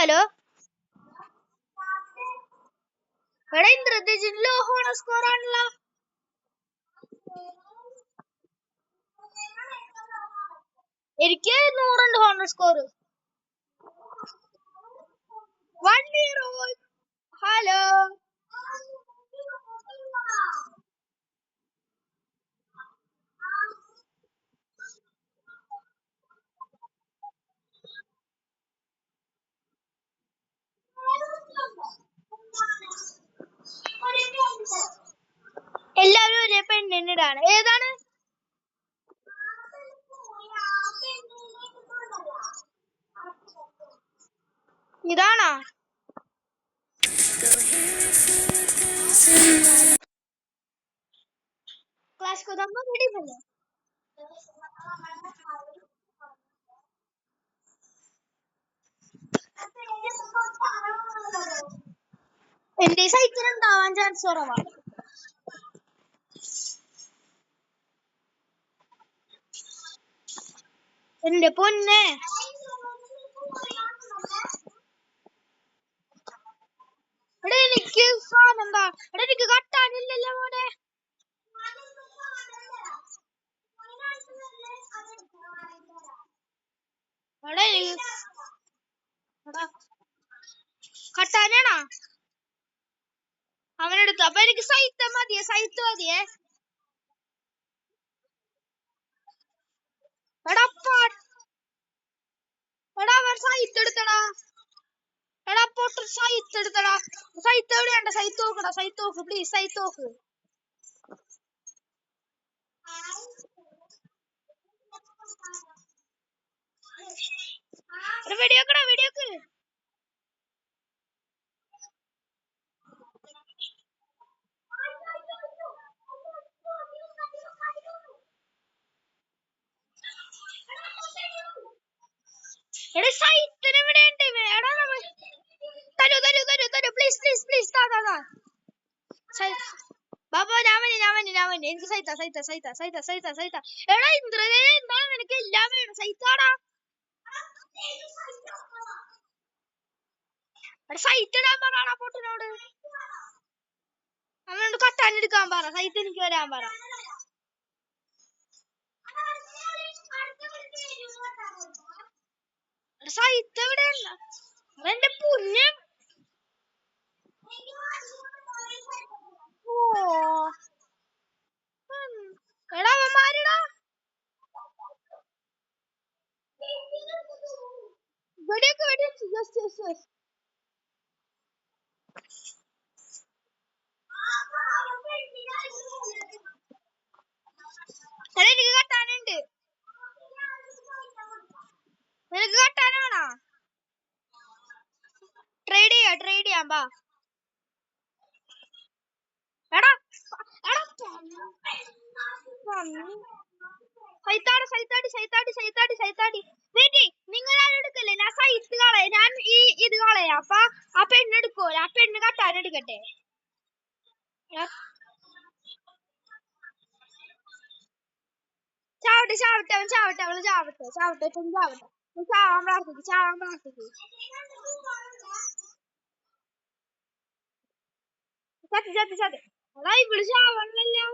Hello. എടാ Indrajith law honour score ആണല്ലോ. എനിക്ക് 100 ഹോണർ സ്കോർ. 1-0. ഹലോ. എല്ലാവരും ഒരേ പെണ്ണിനിടാണ്. ഏതാണ്? ഇതാണോ? ക്ലാസ് കൊതാകുമ്പോ റെഡിയല്ലേ? എന്റെ സൈക്കിൾ ഉണ്ടാവാൻ ചാൻസ് കുറവാണ്. എന്റെ പൊന്നെ, എടാ എനിക്ക് സാധനം എന്താ? എടാ എനിക്ക് കട്ടാനില്ലല്ലോ മോനെ. എടാ കട്ടാനാണോ അവനെടുത്തു? അപ്പൊ എനിക്ക് സൈത്ത് മതിയേ, സൈത്ത് മതിയേ. എടാ എടാ അവൻ സൈത്ത് എടുത്തടാ. എടാ പൊട്ടൻ സൈത്ത് എടുത്തടാ. സൈത്ത് എവിടെയാണ്ട? സൈത്ത് നോക്കടാ, സൈത്ത് നോക്ക് പ്ലീസ്, സൈത്ത് നോക്ക്. വെടിയോക്കടാ, വെടിയോക്ക്. എടാ സൈത്തിന് എവിടെയുണ്ട്? എടാ തരൂ തരൂ തരൂ തരൂ പ്ലീസ് പ്ലീസ് പ്ലീസ്. ബാബാ ഞാൻ എനിക്ക് സൈത്ത സൈത്ത സൈത്ത സൈത്ത സൈത്ത സൈത്ത. എടാ ഇന്ദ്രനെ എന്താണ് നിനക്ക് എല്ലാം വേണം? സൈത്താടാ. എടാ സൈറ്റ് ഇടാൻ പറയടാ പൊട്ടനോട്. അവനോട് കട്ടാൻ എടുക്കാൻ പറ, സൈറ്റ് എനിക്ക് വരാൻ പറ. സൈറ്റ് എവിടെയല്ല എന്റെ പുണ്യം. എടാ അവന്മാരെടാ വെടിയൊക്കെ വെടിയൊക്കെ. എനിക്ക് കട്ടാനുണ്ട്. നിനക്ക് കട്ടാനാണോ? ട്രേഡ് ചെയ്യാം ബാ. എടാ സൈത്താടി സൈത്താടി സൈത്താടി സൈത്താടി സൈത്താടി. നിങ്ങൾ എടുക്കല്ലേ? ഞാൻ സൈത്ത് കളയാ, ഞാൻ ഈ ഇത് കളയാ. അപ്പൊ ആ പെണ്ണെടുക്കോ? ആ പെണ്ണ് കട്ടാനെടുക്കട്ടെ. ചാവട്ടെ ചാവട്ടെ അവൻ ചാവട്ടെ, അവള് ചാവട്ടെ ചാവട്ടെ ചാവട്ടെ. ചാവാൻ പ്രാർത്ഥിക്കും, ചാവാൻ പ്രാർത്ഥിക്കും. ചത്തി ചത്തി ചത്തി. അതാ ഇവള് ചാവണല്ലോ.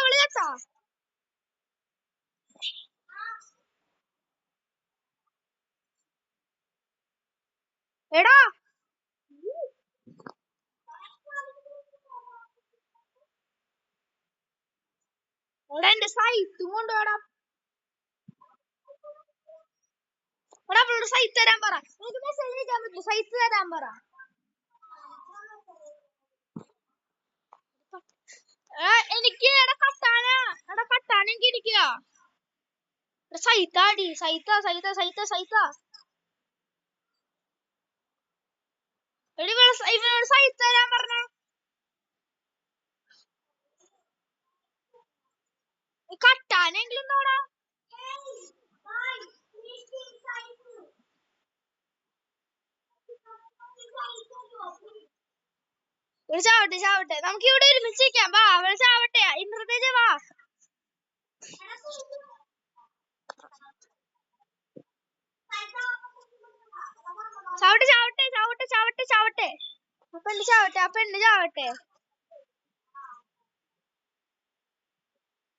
അവള് ചത്താ. എടാ എടാ എന്റെ സൈറ്റും കൊണ്ടുപോടാ. എടാ അവളോട് സൈറ്റ് തരാൻ പറ. എനിക്ക് മെസ്സേജ് അയക്കാൻ പറ്റില്ല, സൈറ്റ് തരാൻ പറ. എനിക്ക് എടാ കട്ടാന എനിക്ക് ഇരിക്കുക. സൈത്താടി സൈത്ത സൈത്ത സൈത്ത സൈത്ത. ഇവനോട് സൈറ്റ് തരാൻ പറഞ്ഞ. കട്ടാനെങ്കിലും തോടാ. ഇവിടെ ചാവട്ടെ ചാവട്ടെ, നമുക്ക് ഇവിടെ ഒരുമിച്ച് നിൽക്കാം. വാ അവള് ചാവട്ടെ, ഇന്ദ്രതേജ വാ. ചാവട്ടെ ചാവട്ടെ ചാവട്ടെ ചാവട്ടെ ചാവട്ടെ, ആ പെണ്ണ് ചാവട്ടെ, ആ പെണ്ണ് ചാവട്ടെ.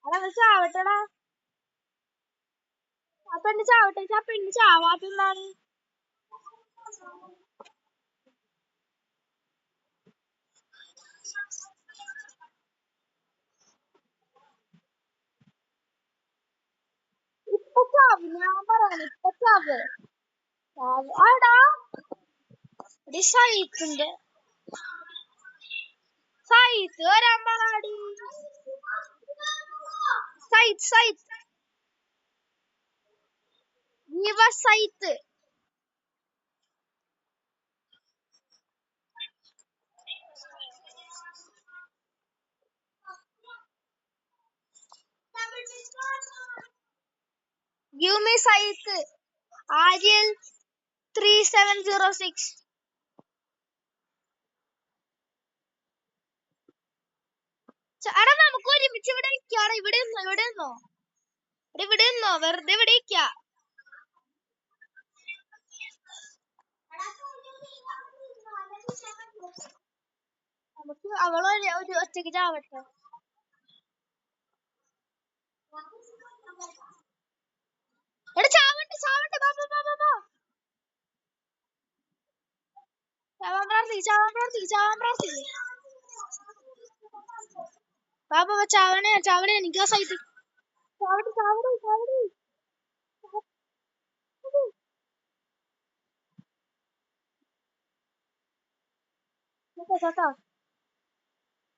അവള് ചാവട്ടെടാ, ആ പെണ്ണ് ചാവട്ടെ. ആ പെണ്ണ് ചാവാത്തെന്താണ്? ഇപ്പൊ ചാവ്, ഞാൻ പറയണ ഇപ്പൊ ചാവ്. ആടാ സൈത്തിന്റെ സൈത്ത് വരാൻ പാടി. സൈത്ത് സൈത്ത് സൈത്ത് give me സൈത്ത് ആര്യൽ 3706. എടാ നമുക്ക് ഒരുമിച്ച് ഇവിടെ നിൽക്കാണ്. ഇവിടെ നിന്നോ ഇവിടെ നിന്നോ ഇവിടെ നിന്നോ, വെറുതെ ഇവിടെ നിൽക്കാ. നമുക്ക് അവള് ഒരു ഒറ്റയ്ക്ക് ചാവട്ടെ. എടാ ചാവട്ടെ ചാവട്ടെ, ബാ ബാ ബാ ബാ ബാ. ചാവാൻ പ്രാർത്ഥിക്ക് ചാവാൻ പ്രാർത്ഥിക്ക് ചാവാൻ പ്രാർത്ഥിക്ക്. ബാ ബാ ബാ, ചാവണേ ചാവണേ, എനിക്ക് ആ സൈറ്റ് ചാവട്ടെ ചാവട്ടെ ചാവട്ടെ.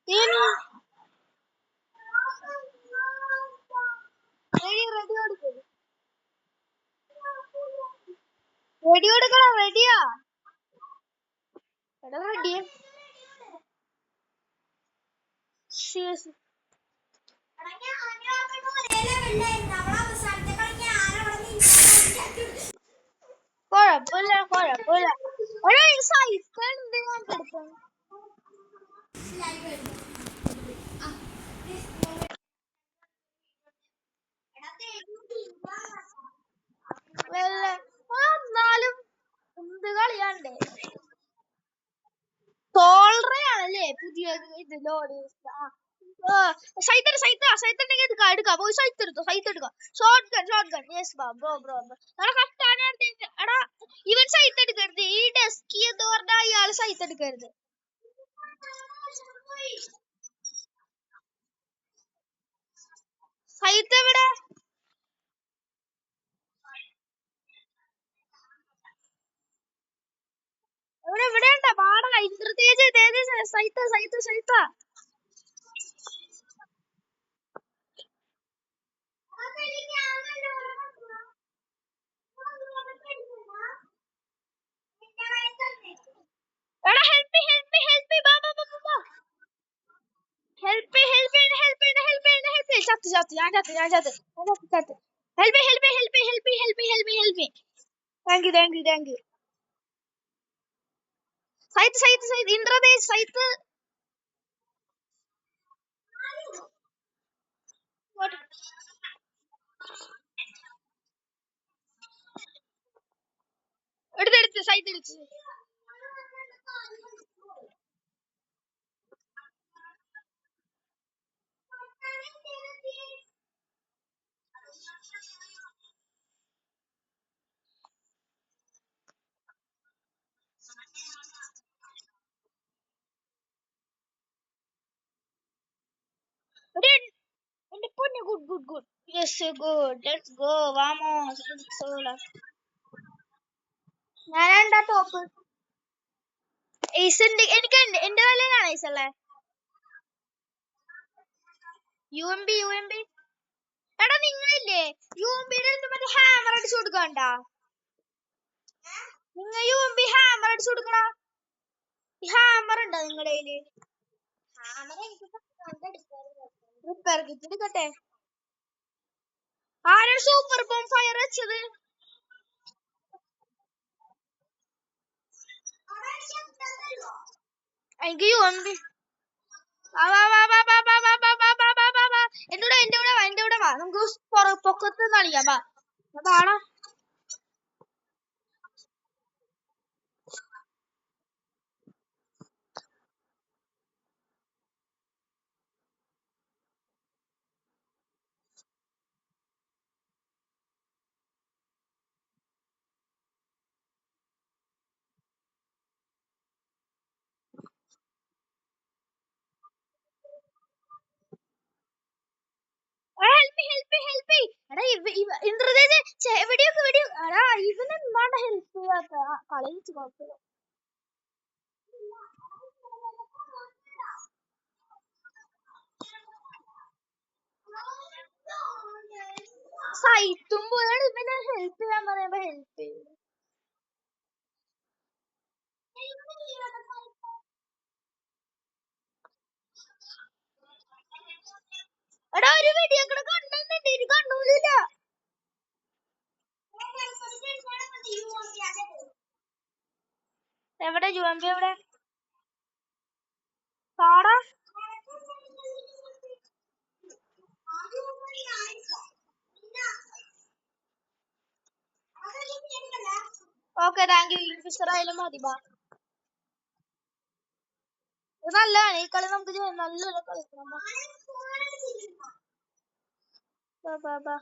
കേട്ടോ റെഡി കൊടുക്കണം. റെഡിയാ എടാ റെഡിയാ. കൊഴപ്പില്ല കൊഴപ്പില്ല. ഒരു സൈക്കിൾ ഉണ്ട് ഞാൻ എടുക്കാൻ. എന്നാലും എന്ത് കളിയാണ്ടേ. സോൾറയാണല്ലേ പുതിയ ഇത് ലോഡ്. സൈത്ത് സൈത്ത് സൈത്തുണ്ടെങ്കിൽ എടുക്കാം എടുക്കാം, പോയി സൈത്ത് എടുത്തോ സൈത്ത് എടുക്കാം. Short gun short gun. Yes ബാ ബ്രോ ബ്രോ ബ്രോ. എടാ കട്ടാനായിട്ട് എടാ ഇവൻ സൈത്ത് എടുക്കരുത്. ഈ ഡെസ്കി എന്ന് പറഞ്ഞാൽ ഇയാള് സൈത്ത് എടുക്കരുത്. സൈത്ത് എവിടെ? ഇവിടെ ഇവിടെ ഉണ്ടാ പാടാ. ഇന്ദ്രതേജ് സൈത്ത സൈത്ത സൈത്ത. എടാ ഹെൽപ്പ് ഹെൽപ്പ് ഹെൽപ്പ് ബാ ബാ ബാ ബാ. Help help help help help. ചത്ത് ചത്ത് ഞാൻ ചത്ത് ഞാൻ ചത്ത് ഞാൻ ചത്ത് ചത്ത്. Help help help help help help help. Thank you thank you thank you. സൈത്ത് സൈത്ത് സൈത്ത് ഇന്ദ്രതേജ് സൈത്ത്. എടുത്തെടുത്ത് സൈത്ത് എടുത്ത്. എന്റെ പൊന്നു good good good. Yes good. Let's go വാമോസ്. ഞാൻ എന്താ ടോപ്പ് എനിക്ക് എന്റെ തലയിലാണ് ഐസ് അല്ലേ. UMB എടാ നിങ്ങളില്ലേ UMB മറ്റേ ഹാമർ അടിച്ചു കൊടുക്കണ്ട. നിങ്ങൾ UMB ഹാമർ അടിച്ചു കൊടുക്കണ. ഹാമർ ഉണ്ടോ നിങ്ങളുടെ കയ്യില്? റിപ്പയർ കിറ്റ് എടുക്കട്ടെ. ആരാ സൂപ്പർ ബോം ഫയർ വെച്ചത്? എനിക്ക് യുവമ്പി എന്റെ കൂടെ വാ നമുക്ക് പൊക്കത്ത് കളിക്കാം വാ വാടാ. ഇവനെന്താണ് ഹെൽപ്പ് ചെയ്യാത്ത കളിച്ച് കുഴപ്പമില്ല. സൈറ്റും പോയാണ് ഇവനെ ഹെൽപ്പ് ചെയ്യാൻ പറയുമ്പോ ഹെൽപ്പ് ചെയ്യും. എടാ ഒരു വെടിയൊക്കെ കണ്ടുണ്ട് എനിക്ക് കണ്ടൂലില്ല. എവിടെ യുവമ്പി എവിടെ കാടാ? Okay thank you. ഫിഷർ ആയാലും മതി. ബാ ഇത് നല്ലതാണ് ഈ കളി നമുക്ക് നല്ലൊരു കളിക്കണം. ബാ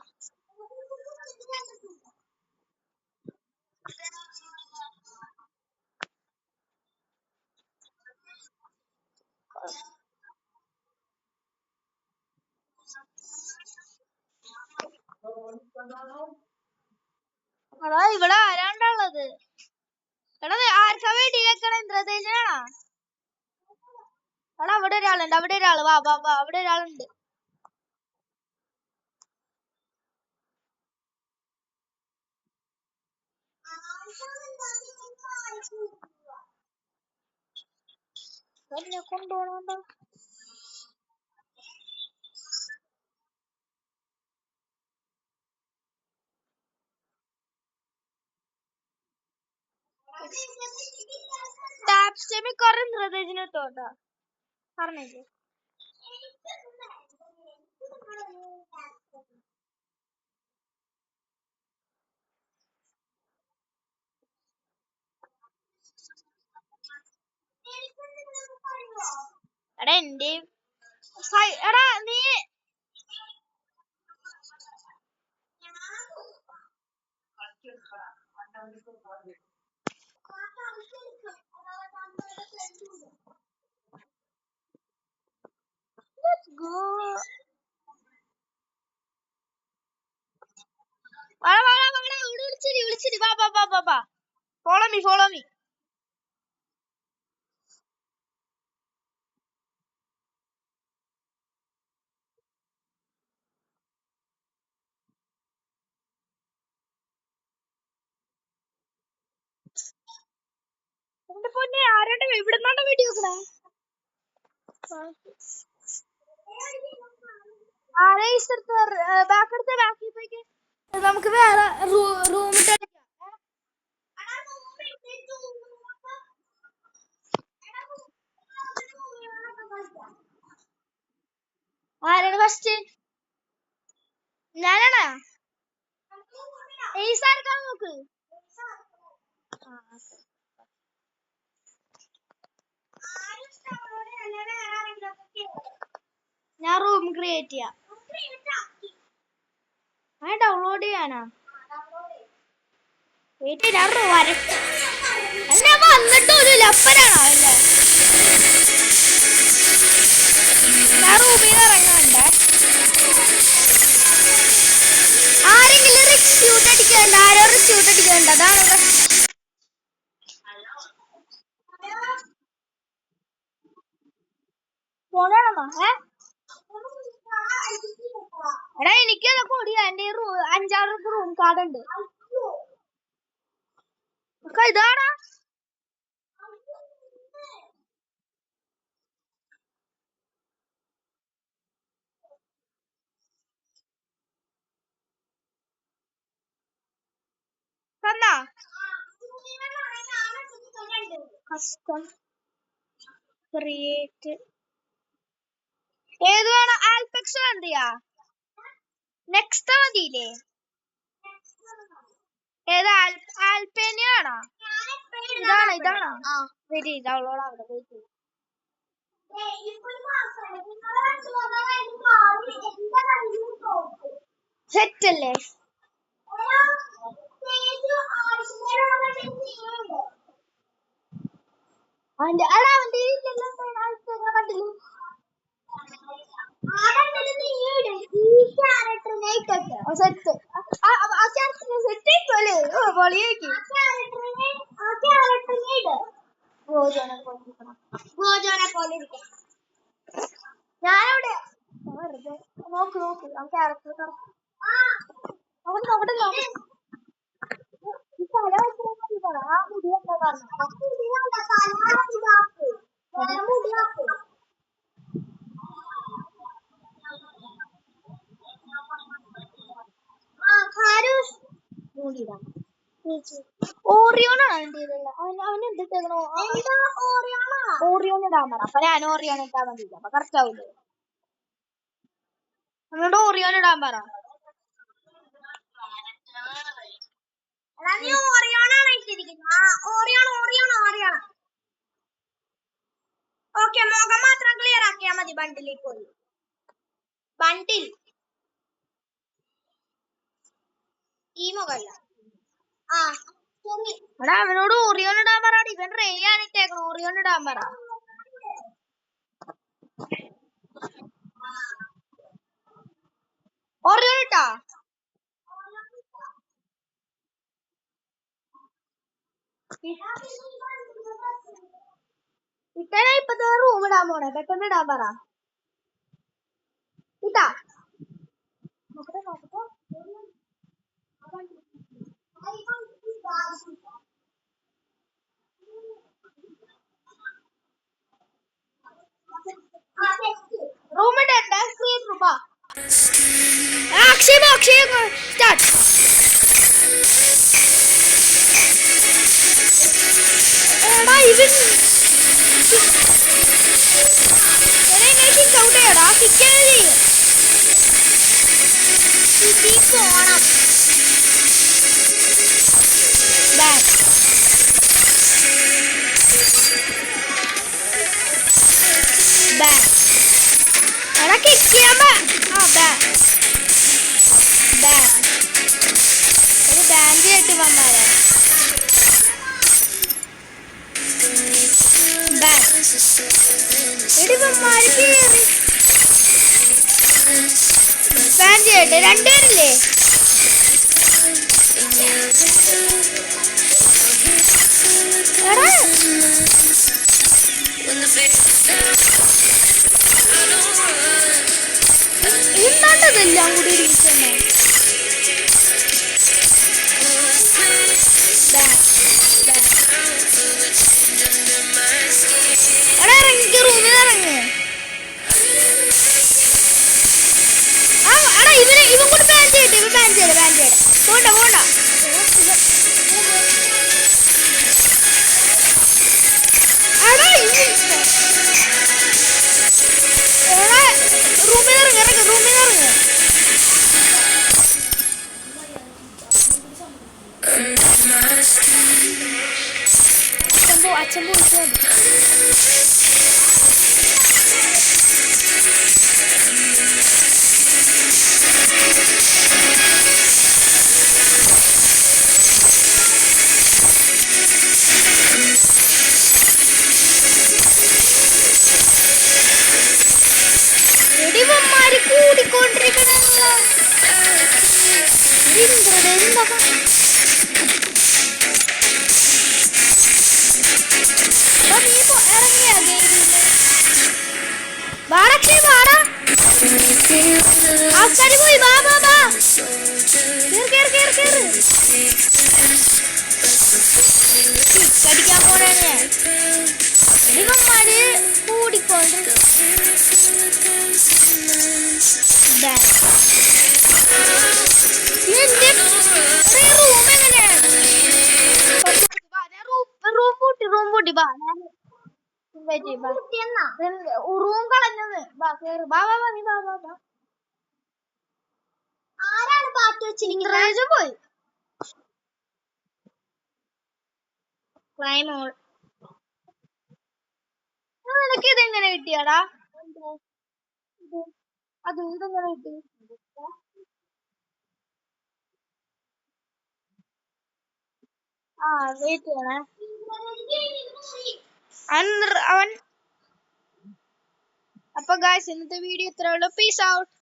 എടാ ഇവിടെ ആരാണ്ടുള്ളത്? എടാ ആർക്കാ വേണ്ടി വെക്കണ? ഇന്ദ്രതേജനാണോ? എടാ അവിടെ ഒരാളുണ്ട്. അവിടെ ഒരാള് വാ വാ വാ അവിടെ ഒരാളുണ്ട്. എന്നെ കൊണ്ടുപോകണോ? ടാപ്പ് സ്റ്റെമി കുറെ ഇന്ദ്രതേജന് ഇട്ടോട്ടാ പറഞ്ഞേക്ക്. എടാ എന്റെ എടാ നീ വിളിച്ചിരി വാ വാ വാ വാ വാ ഫോളോ മീ ഫോളോ മീ. എന്റെ പൊന്നെ ആരുടെ ഇവിടുന്നാണ് വീഡിയോ വെക്കണേ? ബാക്ക് നമുക്ക് വേറെ റൂമിട്ട് ആരാണ് ഫസ്റ്റ്? ഞാനാണോ? ഈസാർക്കാ നോക്ക്. ഞാൻ റൂം ക്രിയേറ്റ് ചെയ്യാം. ഡൗൺലോഡ് ചെയ്യാനാ? ഞാൻ വന്നിട്ട് ഒരു ലപ്പനാണോ അല്ലേ? ഞാൻ റൂമിൽ നിന്ന് ഇറങ്ങാണ്ടേ. ആരെങ്കിലും റിസ്യൂട്ട് അടിക്കണ്ട. ആരോ റിസ്യൂട്ട് അടിക്കണ്ട. അതാണ് എടാ എനിക്കത് കൂടിയ എന്റെ 5-6 റൂം കാർഡ് ഉണ്ട്. ഇതാടാ തന്നാ കഷ്ടം. ക്രിയേറ്റ് ഏത് വേണം? ആൽപെക്സ് വേണ്ടിയാ? നെക്സ്റ്റ് മതിയില്ലേ? ഏതാ? ആൽപേനിയാണോ? ഇതാണോ? വെയിറ്റ് ചെയ്ത് ഡൗൺലോഡ് ആവട്ടെ. വെയിറ്റ് ചെയ്ത് സെറ്റ് അല്ലേ? അവന്റെ ഞാനവിടെ നോക്ക് ആ ക്യാരക്ടർ ഓറിയോണാണ് എന്റേതല്ല. അവന് എന്തിട്ടേക്കണോ? ഓറിയോൺ ഇടാൻ പറ. അപ്പൊ ഞാൻ ഓറിയോൺ ഇട്ടാ മതി. അപ്പൊ കറക്റ്റ് ആവില്ലേ? അവനോട് ഓറിയോൺ ഇടാൻ പറ. ഓക്കെ, മുഖം മാത്രം ക്ലിയർ ആക്കിയാ മതി. ബണ്ടിലേക്ക് പോയി ബണ്ടിൽ ഈ മുഖല്ല. എടാ അവനോട് ഓറിയോൺ ഇടാൻ പറ. ഇവൻ റേ ആണ് ഇട്ടേക്കണം. ഓറിയോൺ ഇടാൻ പറ. ഓറിയോൺ ഇട്ടാ? ഇട്ടേ ഇപ്പത്തെ റൂം ഇടാൻ പോണേ. പെട്ടെന്ന് ഇടാൻ പറ. ഇട്ടാ? റൂം ഇടണ്ട. Create room. അക്ഷയ് സ്റ്റാർട്ട്. എടാ ഇവൻ കിക്ക് ഔട്ട് ചെയ്യടാ. കിക്ക് പോണം. എടാ കിക്ക് ചെയ്യാൻ ഒരു ബാൻഡ് കേട്ട് വന്നാലേ ഇടിവന്മാര് കേറി ബാൻ ചെയ്യട്ടെ. രണ്ടുപേരില്ലേ? എന്താണ്ടതെല്ലാം കൂടി ഇരിക്കുന്നേ. എടാ ഇറങ്ങി റൂമിൽ ഇറങ്ങ്. എടാ ഇവൻ കൂടി ബാൻ ചെയ്യട്ടെ. ഇവൻ ബാൻ ചെയ്യട്ടെ. പോണ്ട റൂമിൽ ഇറങ്ങ്. അച്ഛൻ പോയിട്ട് ഇടിവന്മാര് കൂടിക്കൊണ്ടിരിക്കണല്ലോ. ആൾക്കാര് പോയി. കടിക്കാൻ പോണേ. ഇവന്മാര് കൂടിക്കൊണ്ട് റൂം എങ്ങനെയാണ്? റൂം പൂട്ടി. റൂം കളഞ്ഞത് ബാ കേറ് ബാ ബാ ബാ നീ ബാ ബാ ബാ ആരാണ് പാട്ട് വെച്ചിരിക്കുന്നത് പോയി ക്ലൈമോൾ നിനക്ക് ഇതെങ്ങനെ കിട്ടിയാടാ അത് ഇതെങ്ങനെ കിട്ടി ആ വെയിറ്റ് ചെയ്യണേ അവൻ അപ്പൊ ഗായ്സ് ഇന്നത്തെ വീഡിയോ ഇത്രേ ഉള്ളൂ പീസ് ഔട്ട്